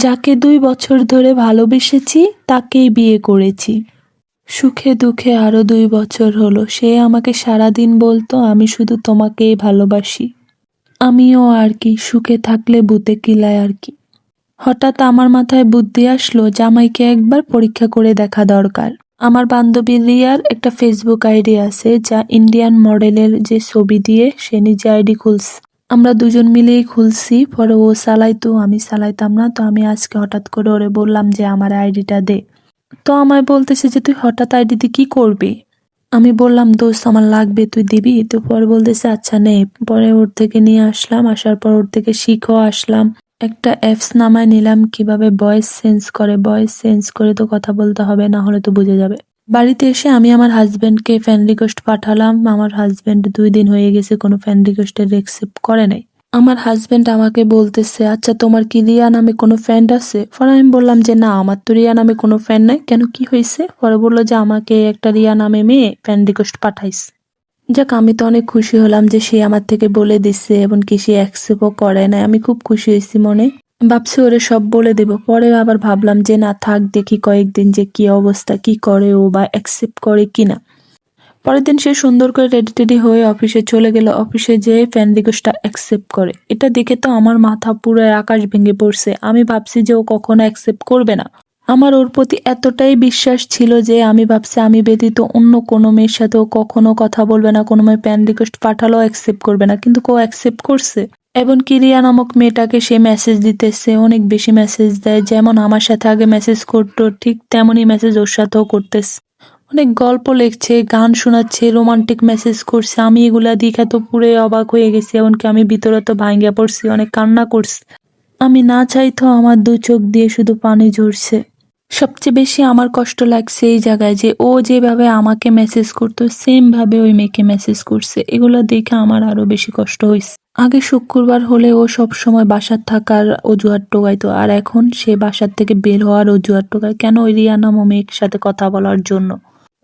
যাকে 2 বছর ধরে ভালোবেসেছি তাকেই বিয়ে করেছি। সুখে দুঃখে আরো 2 বছর হলো। সে আমাকে সারাদিন বলতো আমি শুধু তোমাকেই ভালোবাসি। আমিও আর কি, সুখে থাকলে ভূতে কিলায় আর কি। হঠাৎ আমার মাথায় বুদ্ধি আসলো জামাইকে একবার পরীক্ষা করে দেখা দরকার। আমার বান্ধবী রিয়ার একটা ফেসবুক আইডি আছে যা ইন্ডিয়ান মডেলের যে ছবি দিয়ে সে নিজে আইডি খুলছে। আমরা দুজন মিলেই খুলছি, পরে ও চালাইতো আমি চালাইতাম না, তো আমি আজকে হঠাৎ করে ওরে বললাম যে আমার আইডিটা দে। তো আমায় বলতেছে যে তুই হঠাৎ আইডি দিয়ে কি করবি। আমি বললাম দোস্ত আমার লাগবে, তুই দিবি? তো পরে বলতেছে আচ্ছা নে। পরে ওর থেকে নিয়ে আসলাম, আসার পর ওর থেকে শিখেও আসলাম। একটা অ্যাপস নামায় নিলাম কিভাবে ভয়েস চেঞ্জ করে। ভয়েস চেঞ্জ করে তো কথা বলতে হবে, না হলে তো বুঝে যাবে। বাড়িতে এসে আমি আমার হাজবেন্ডকে ফ্রেন্ড রিকোয়েস্ট পাঠালাম। আমার হাজবেন্ড 2 দিন হয়ে গেছে কোনো ফ্রেন্ড রিকোয়েস্টের অ্যাকসেপ্ট করে নাই। আমার হাজবেন্ড আমাকে বলতেছে আচ্ছা তোমার কি রিয়া নামে কোনো ফ্রেন্ড আছে? পরে আমি বললাম যে না, আমার তো রিয়া নামে কোনো ফ্রেন্ড নাই। কেন, কি হয়েছে? পরে বললো যে আমাকে একটা রিয়া নামে মেয়ে ফ্রেন্ড রিকোয়েস্ট পাঠাইছে। যাক, আমি তো অনেক খুশি হলাম যে সে আমার থেকে বলে দিচ্ছে এবং কি সে অ্যাকসেপ্টও করে নাই। আমি খুব খুশি হয়েছি মনে। ভাবছি ওরে সব বলে দেব। পরে আবার ভাবলাম যে না থাক, দেখি কয়েকদিন যে কি অবস্থা, কি করে ও বা অ্যাকসেপ্ট করে কিনা। পরের দিন সে সুন্দর করে রেডি টেডি হয়ে অফিসে চলে গেল। অফিসে যেয়ে ফ্রেন্ড রিকোয়েস্টটা অ্যাকসেপ্ট করে। এটা দেখে তো আমার মাথা পুরো আকাশ ভেঙে পড়ছে। আমি ভাবছি যে ও কখনো অ্যাকসেপ্ট করবে না। আমার ওর প্রতি এতটাই বিশ্বাস ছিল যে আমি ভাবছি আমি ব্যতীত অন্য কোনো মেয়ের সাথে ও কখনো কথা বলবে না, কোনো মেয়ে ফ্রেন্ড রিকোয়েস্ট পাঠালেও অ্যাকসেপ্ট করবে না, কিন্তু ও অ্যাকসেপ্ট করছে। এবং কিরিয়া নামক মেয়েটাকে সে মেসেজ দিতেছে, অনেক বেশি মেসেজ দেয়। যেমন আমার সাথে আগে মেসেজ করতো ঠিক তেমনই মেসেজ ওর সাথেও করতেছে। অনেক গল্প লিখছে, গান শোনাচ্ছে, রোমান্টিক মেসেজ করছে। আমি এগুলা দেখে তো পুরো অবাক হয়ে গেছি। এমনকি আমি ভিতরে তো ভাঙ্গা পড়ছি, অনেক কান্না করছি। আমি না চাইতেও আমার 2 চোখ দিয়ে শুধু পানি ঝরছে। সবচেয়ে বেশি আমার কষ্ট লাগছে এই জায়গায় যে ও যেভাবে আমাকে মেসেজ করতো সেম ভাবে ওই মেয়েকে মেসেজ করছে। এগুলো দেখে আমার আরো বেশি কষ্ট হয়েছে। আগে শুক্রবার হলে ও সব সময় বাসার থাকার অজুহাত টোকাইতো, আর এখন সে বাসার থেকে বের হওয়ার অজুহাত টোকায়। কেন? ওই রিয়া নামক মেয়ের সাথে কথা বলার জন্য।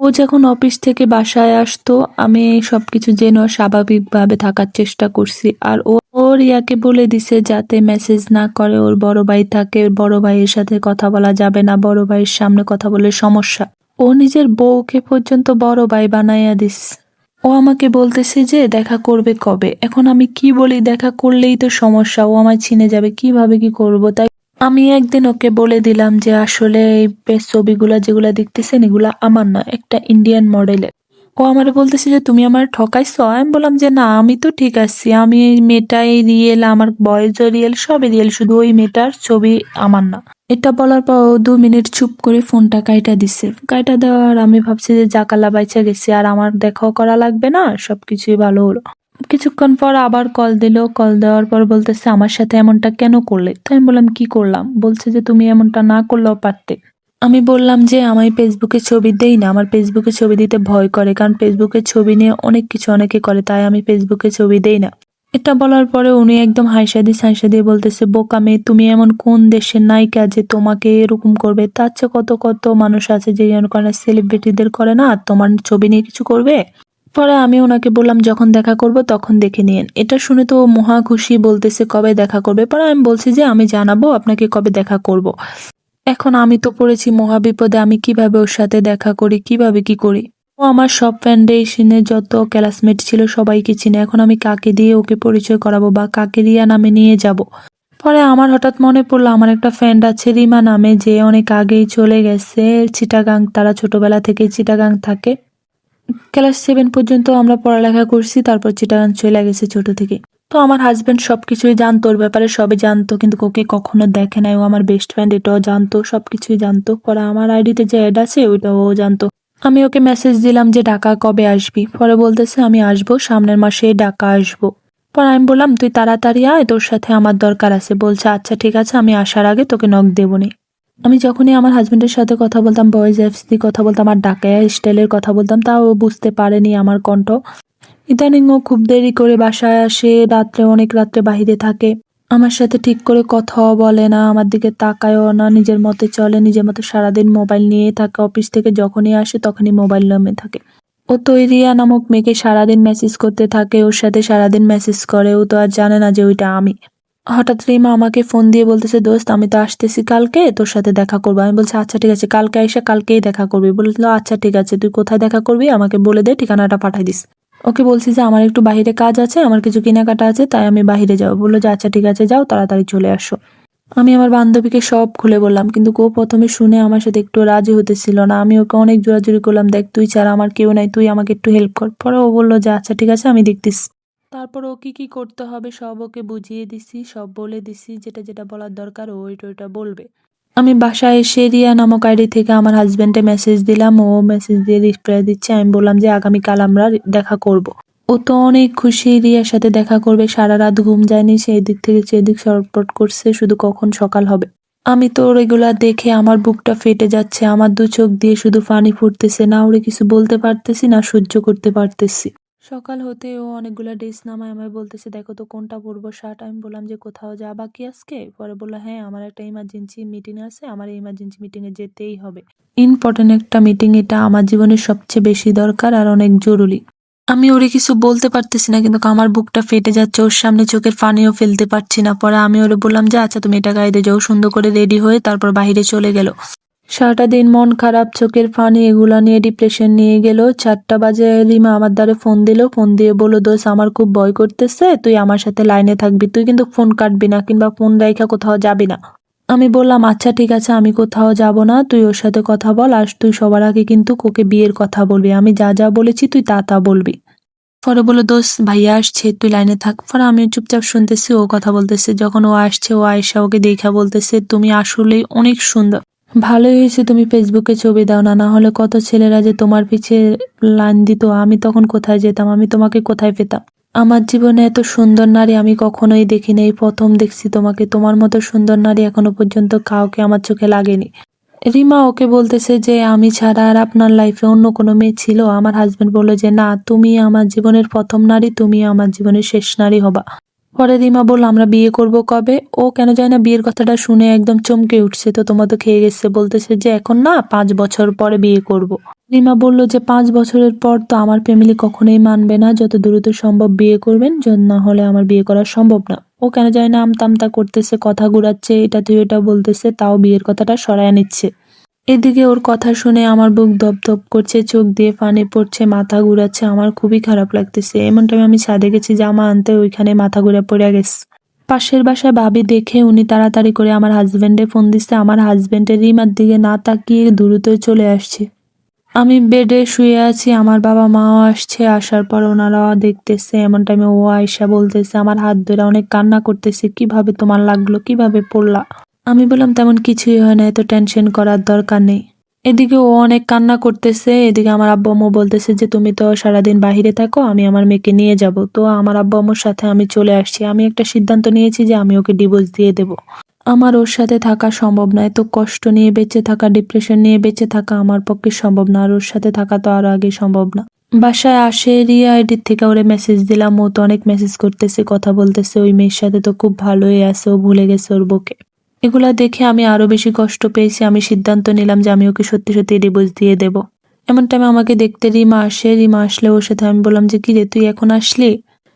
ও যখন অফিস থেকে বাসায় আসতো আমি সবকিছু জেনে স্বাভাবিকভাবে থাকার চেষ্টা করছি। আর ও রিয়াকে বলে দিছে যাতে মেসেজ না করে, ওর বড় ভাই থাকে, বড় ভাইয়ের সাথে কথা বলা যাবে না, বড় ভাইয়ের সামনে কথা বলে সমস্যা। ও নিজের বউকে পর্যন্ত বড় ভাই বানাইয়া দিস। ও আমাকে বলতেছে যে দেখা করবে কবে। এখন আমি কি বলি? দেখা করলেই তো সমস্যা, ও আমায় চিনে যাবে, কিভাবে কি করব? তাই আমি একদিন ওকে বলে দিলাম যে আসলে এই ছবিগুলা যেগুলা দেখতেছেন এগুলা আমার না, একটা ইন্ডিয়ান মডেলের। ও আমারে বলতেছে যে তুমি আমার ঠকাইছো। আমি বললাম যে না, আমি তো ঠিক আছি, আমি এই মেয়েটাই রিয়েল, আমার বয়েজও রিয়েল, সবই রিয়েল, শুধু ওই মেয়েটার ছবি আমার না। এটা বলার পর ও 2 মিনিট চুপ করে ফোনটা কাইটা দিছে। কাইটা দেওয়ার আমি ভাবছি যে জাকালা বাইচা গেছি, আর আমার দেখাও করা লাগবে না, সবকিছুই ভালো হলো। কিছুক্ষণ পর আবার কল দিল। কল দেওয়ার পর বলতেছে আমার সাথে এমনটা কেন করলে? তো আমি বললাম কি করলাম? বলছে যে তুমি এমনটা না করলেও পারতে। আমি বললাম যে আমি ফেসবুকে ছবি দেই না, আমার ফেসবুকে ছবি দিতে ভয় করে, কারণ ফেসবুকে ছবি নিয়ে অনেক কিছু অনেকে করে, তাই আমি ফেসবুকে ছবি দেই না। এটা বলার পরে উনি একদম হাইসা দিয়ে বলতেছে বোকা মেয়ে, তুমি এমন কোন দেশের নায়িকা যে তোমাকে এরকম করবে? তার চেয়ে কত কত মানুষ আছে যে এরকম সেলিব্রিটিদের করে না, আর তোমার ছবি নিয়ে কিছু করবে? পরে আমি ওনাকে বললাম যখন দেখা করব তখন দেখে নিয়েন। এটা শুনে তো ও মহা খুশি, বলতেছে কবে দেখা করবে। পরে আমি বলছি যে আমি জানাবো আপনাকে কবে দেখা করব। এখন আমি তো পড়েছি মহা বিপদে, আমি কিভাবে ওর সাথে দেখা করি, কিভাবে কি করি? ও আমার সব ফাউন্ডেশনে যত ক্লাসমেট ছিল সবাইকে চিনে, এখন আমি কাকে দিয়ে ওকে পরিচয় করাবো বা কাকে রিয়া নামে নিয়ে যাব? পরে আমার হঠাৎ মনে পড়লো আমার একটা ফ্রেন্ড আছে রিমা নামে, যে অনেক আগেই চলে গেছে চিটাগাং। তারা ছোটবেলা থেকে চিটাগাং থাকে। ক্লাস 7 পর্যন্ত আমরা পড়ালেখা করছি, তারপর চিটাগাং চলে গেছে ছোট থেকে। তো আমার হাজবেন্ড সবকিছুই জানতো, ওর ব্যাপারে সবই জানতো, কিন্তু ওকে কখনো দেখে নাই। ও আমার বেস্ট ফ্রেন্ড এটাও জানতো, সবকিছুই জানতো। পরে আমার আইডিতে যে অ্যাড আছে ওইটাও ও জানতো। আমি ওকে মেসেজ দিলাম যে ঢাকা কবে আসবি? পরে বলতেছে আমি আসবো, সামনের মাসে ঢাকা আসবো। পরে আমি বললাম তুই তাড়াতাড়ি আয়, তোর সাথে আমার দরকার আছে। বলছে আচ্ছা ঠিক আছে, আমি আসার আগে তোকে নক দেবনি। আমি যখনই আমার হাজবেন্ডের সাথে কথা বলতাম, বয়েজ অ্যাপস দিয়ে কথা বলতাম আর ডাকায়া স্টাইলের কথা বলতাম, তাও ও বুঝতে পারেনি আমার কণ্ঠ। ইদানিং ও খুব দেরি করে বাসায় আসে, রাত্রে অনেক রাত্রে বাহিরে থাকে। আমার সাথে ঠিক করে কথাও বলে না, আমার দিকে তাকায়ও না, নিজের মতে চলে, নিজের মতো সারাদিন মোবাইল নিয়ে থাকে। অফিস থেকে যখনই আসে তখনই মোবাইল নামে থাকে। ও তো ওই রিয়া নামক মেয়েকে সারাদিন মেসেজ করতে থাকে, ওর সাথে সারাদিন মেসেজ করে। ও তো আর জানে না যে ওইটা আমি। হঠাৎ রিমা আমাকে ফোন দিয়ে বলতেছে, দোস্ত আমি তো আসতেছি কালকে, তোর সাথে দেখা করবো। আমি বলছি আচ্ছা ঠিক আছে, কালকে আইসা কালকেই দেখা করবি। বললো আচ্ছা ঠিক আছে, তুই কোথায় দেখা করবি আমাকে বলে দে, ঠিকানাটা পাঠাই দিস। ওকে বলছি যে আমার একটু বাইরে কাজ আছে, আমার কিছু কেনাকাটা আছে, তাই আমি বাইরে যাবো। বললো যে আচ্ছা ঠিক আছে, যাও তাড়াতাড়ি চলে আসো। আমি আমার বান্ধবীকে সব খুলে বললাম, কিন্তু ও প্রথমে শুনে আমার সাথে একটু রাজি হতেছিল না। আমি ওকে অনেক জোরাজুরি করলাম, দেখ তুই ছাড়া আমার কেউ নাই, তুই আমাকে একটু হেল্প কর। পরে ও বললো যে আচ্ছা ঠিক আছে, আমি দেখতেছি। তারপর ও কি কি করতে হবে সব ওকে বুঝিয়ে দিছি, সব বলে দিছি, যেটা যেটা বলার দরকার ও ওইটা বলবে। আমি বাসায় এসে রিয়া নামক আইডি থেকে আমার হাজবেন্ডে মেসেজ দিলাম, ও মেসেজ দিয়ে রিপ্লাই দিচ্ছে। আমি বললাম যে আগামীকাল আমরা দেখা করব। ও তো অনেক খুশি, রিয়ার সাথে দেখা করবে, সারা রাত ঘুম যায়নি, সেই দিক থেকে সেদিক ছটফট করছে, শুধু কখন সকাল হবে। আমি তো রেগুলার দেখে আমার বুকটা ফেটে যাচ্ছে, আমার দু চোখ দিয়ে শুধু পানি ফুটতেছে, না ওরে কিছু বলতে পারতেছি না সহ্য করতে পারতেছি। সকাল হতে ও অনেকগুলা ড্রেস নামায় আমায় বলতেছে, দেখো তো কোনটা পরবো শার্ট। আমি বললাম যে কোথাও যাবা কি আজকে? পরে বললো হ্যাঁ, আমার একটা ইমার্জেন্সি মিটিং আছে, আমার এই ইমার্জেন্সি মিটিং এ যেতেই হবে। ইম্পর্টেন্ট একটা মিটিং, এটা আমার জীবনের সবচেয়ে বেশি দরকার আর অনেক জরুরি। আমি ওরে কিছু বলতে পারতেছি না, কিন্তু আমার বুকটা ফেটে যাচ্ছে, ওর সামনে চোখের পানিও ফেলতে পারছি না। পরে আমি ওরে বললাম যে আচ্ছা তুমি এটা গায়ে দিয়ে যাও। সুন্দর করে রেডি হয়ে তারপর বাইরে চলে গেল। সারাটা দিন মন খারাপ, চোখের পানি, এগুলা নিয়ে ডিপ্রেশন নিয়ে গেল। 4টা বাজে রিমা আমার দ্বারে ফোন দিল, ফোন দিয়ে বলল, দোস্ত আমার খুব ভয় করতেছে, তুই আমার সাথে লাইনে থাকবি, তুই কিন্তু ফোন কাটবি না কিংবা ফোন রাইখা কোথাও যাবি না। আমি বললাম আচ্ছা ঠিক আছে, আমি কোথাও যাব না, তুই ওর সাথে কথা বল, আর তুই সবার আগে কিন্তু ওকে বিয়ের কথা বলবি, আমি যা যা বলেছি তুই তা তা বলবি। পরে বললো, দোস্ত ভাইয়া আসছে, তুই লাইনে থাক। পরে আমি চুপচাপ শুনতেছি, ও কথা বলতেছে। যখন ও আসছে, ও আয়েশা ওকে দেখা বলতেছে, তুমি আসলেই অনেক সুন্দর, ভালোই হয়েছে তুমি ফেসবুকে ছবি দাও না, না হলে কত ছেলেরা যে তোমার পিছে লাইন দিত, আমি তখন কোথায় যেতাম, আমি তোমাকে কোথায় পেতাম। আমার জীবনে এত সুন্দর নারী আমি কখনোই দেখি নাই, প্রথম দেখছি তোমাকে, তোমার মতো সুন্দর নারী এখনো পর্যন্ত কাউকে আমার চোখে লাগেনি। রিমা ওকে বলতেছে যে আমি ছাড়া আর আপনার লাইফে অন্য কোনো মেয়ে ছিল? আমার হাজবেন্ড বলল যে না, তুমি আমার জীবনের প্রথম নারী, তুমি আমার জীবনের শেষ নারী হবা। পরে রিমা বলল আমরা বিয়ে করব কবে? ও কেন যায় না বিয়ের কথাটা শুনে একদম চমকে উঠছে, তো তোমার তো খেয়ে গেছে, বলতেছে যে এখন না, 5 বছর পরে বিয়ে করব। রিমা বলল যে 5 বছরের পর তো আমার ফ্যামিলি কখনোই মানবে না, যত দ্রুত সম্ভব বিয়ে করবেন, না হলে আমার বিয়ে করা সম্ভব না। ও কেন যায় না আমতামতা করতেছে, কথা ঘুরাচ্ছে, এটা তুই এটা বলতেছে, তাও বিয়ের কথাটা সরায় নিচ্ছে। এদিকে ওর কথা শুনে আমার বুক ধপ করছে, চোখ দিয়ে পানি পড়ছে, মাথা ঘুরাচ্ছে, আমার খুবই খারাপ লাগতেছে। এমন টাইমে আমি ছাদে গেছি জামা আনতে, ওইখানে মাথা ঘুরে পড়ে গেছে। পাশের বাসায় ভাবি দেখে উনি তাড়াতাড়ি করে আমার হাজবেন্ডে ফোন দিচ্ছে। আমার হাজবেন্ডের রিমার দিকে না তাকিয়ে দ্রুত চলে আসছে। আমি বেডে শুয়ে আছি, আমার বাবা মাও আসছে, আসার পর ওনারাও দেখতেছে। এমন টাইমে ও আয়সা বলতেছে, আমার হাত ধরে অনেক কান্না করতেছে, কিভাবে তোমার লাগলো, কিভাবে পড়লা? আমি বললাম তেমন কিছুই হয় না, এত টেনশন করার দরকার নেই। এদিকে ও অনেক কান্না করতেছে, এদিকে আমার আব্বু আম্মু বলতেছে যে তুমি তো সারাদিন বাহিরে থাকো, আমি আমার মেয়েকে নিয়ে যাব। তো আমার আব্বু আম্মুর সাথে আমি চলে আসছি। আমি একটা সিদ্ধান্ত নিয়েছি যে আমি ওকে ডিভোর্স দিয়ে দেব। আমার ওর সাথে থাকা সম্ভব না, এত কষ্ট নিয়ে বেঁচে থাকা, ডিপ্রেশন নিয়ে বেঁচে থাকা আমার পক্ষে সম্ভব না, আর ওর সাথে থাকা তো আরো আগে সম্ভব না। বাসায় আসে রিয়া আইডির থেকে ওরে মেসেজ দিলাম, ও তো অনেক মেসেজ করতেছে, কথা বলতেছে, ওই মেয়ের সাথে তো খুব ভালোই আছে, ও ভুলে গেছে ওর বউকে। এগুলা দেখে আমি আরো বেশি কষ্ট পেয়েছি। আমি সিদ্ধান্ত নিলাম যে আমি ওকে সত্যি সত্যি ডিভোর্স দিয়ে দেব। এমন টাইমে আমাকে দেখতে রিমা আসে। রিমা আসলে ওর সাথে আমি বললাম যে কি রে, তুই এখন আসলি?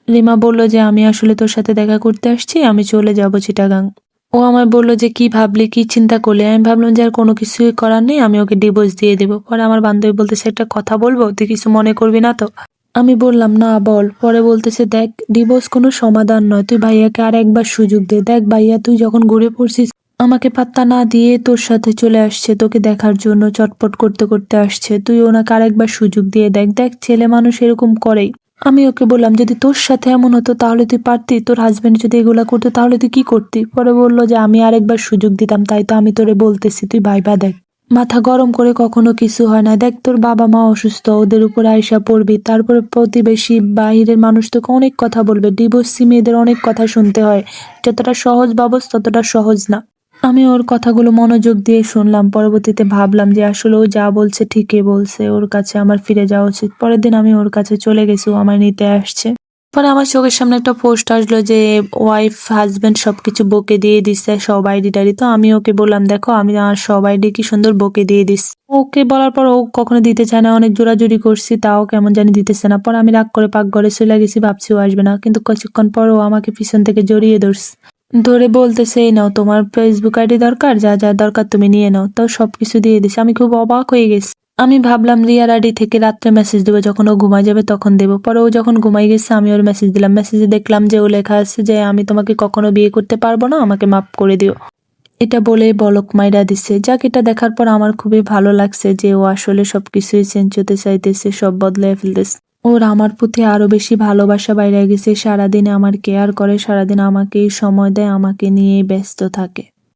রিমা বলল যে আমি আসলে তোর সাথে দেখা করতে আসছি, আমি চলে যাব চিটাগাং। ও আমায় বলল যে কি ভাবলি, কি চিন্তা করলি? আমি ভাবলাম যে আর কোনো কিছুই করার নেই, আমি ওকে ডিভোর্স দিয়ে দেবো। পরে আমার বান্ধবী বলতেছে, একটা কথা বলবো, তুই কিছু মনে করবি না তো? আমি বললাম না, বল। পরে বলতেছে, দেখ ডিভোর্স কোনো সমাধান নয়, তুই ভাইয়াকে আর একবার সুযোগ দে। দেখ ভাইয়া তুই যখন ঘুরে পড়ছিস, আমাকে পাত্তা না দিয়ে তোর সাথে চলে আসছে, তোকে দেখার জন্য চটপট করতে করতে আসছে, তুই ওনাকে আরেকবার সুযোগ দিয়ে দেখ। দেখ ছেলে মানুষ এরকম করেই। আমি ওকে বললাম যদি তোর সাথে এমন হতো তাহলে তুই পারতি? তোর হাজবেন্ড যদি এগুলা করতো তাহলে তুই কি করতি? পরে বললো যে আমি আরেকবার সুযোগ দিতাম, তাই তো আমি তোরে বলতেছি, তুই ভাইবা দেখ। মাথা গরম করে কখনো কিছু হয় না। দেখ তোর বাবা মা অসুস্থ, ওদের উপর আইসা পড়বি, তারপরে প্রতিবেশী বাহিরের মানুষ তোকে অনেক কথা বলবে, ডিভোর্সি মেয়েদের অনেক কথা শুনতে হয়, যতটা সহজ ভাবস ততটা সহজ না। আমি ওর কথাগুলো মনোযোগ দিয়ে শুনলাম, পরবর্তীতে ভাবলাম যে আসলে ও যা বলছে ঠিকই বলছে, ওর কাছে আমার ফিরে যাওয়া উচিত। পরের দিন আমি ওর কাছে চলে গেছি, ও আমায় নিতে আসছে। পরে আমার চোখের সামনে একটা পোস্ট আসলো যে ওয়াইফ হাজবেন্ড সবকিছু বকে দিয়ে দিচ্ছে, সব আইডি টাইডি। তো আমি ওকে বললাম, দেখো আমি আমার সব আইডি কি সুন্দর বকে দিয়ে দিস। ওকে বলার পর ও কখনো দিতে চায় না, অনেক জোরাজুরি করছি, তাও কেমন জানি দিতেছে না। পরে আমি রাগ করে পাকঘরে চলে গেছি, ভাবছি ও আসবে না, কিন্তু কিছুক্ষণ পর ও আমাকে পিছন থেকে জড়িয়ে ধরছে। ধরে বলতেছে, "এই নাও তোমার ফেসবুক আইডি দরকার, যা যা দরকার তুমি নিয়ে নাও।" তাও সবকিছু দিয়ে দিছে। আমি খুব অবাক হয়ে গেছি। আমি ভাবলাম রিয়ার আইডি থেকে রাত্রে মেসেজ দেবো, যখন ও ঘুমায় যাবে তখন দেবো। পরে ও যখন ঘুমাই গেছে আমি ওর মেসেজ দিলাম। মেসেজে দেখলাম যে ও লেখা আছে যে, "আমি তোমাকে কখনো বিয়ে করতে পারবো না, আমাকে মাফ করে দিও।" এটা বলেই বলক মাইরা দিছে। যাক, এটা দেখার পর আমার খুবই ভালো লাগছে যে ও আসলে সবকিছুই চেঞ্জ হতে চাইতেছে, সব বদলায় ফেলতেছে। ওর আমার প্রতি আরো বেশি ভালোবাসা বাইরা গেছে। সারাদিন আমার কেয়ার করে, সারাদিন আমাকেই সময় দেয়, আমাকে নিয়েই ব্যস্ত থাকে।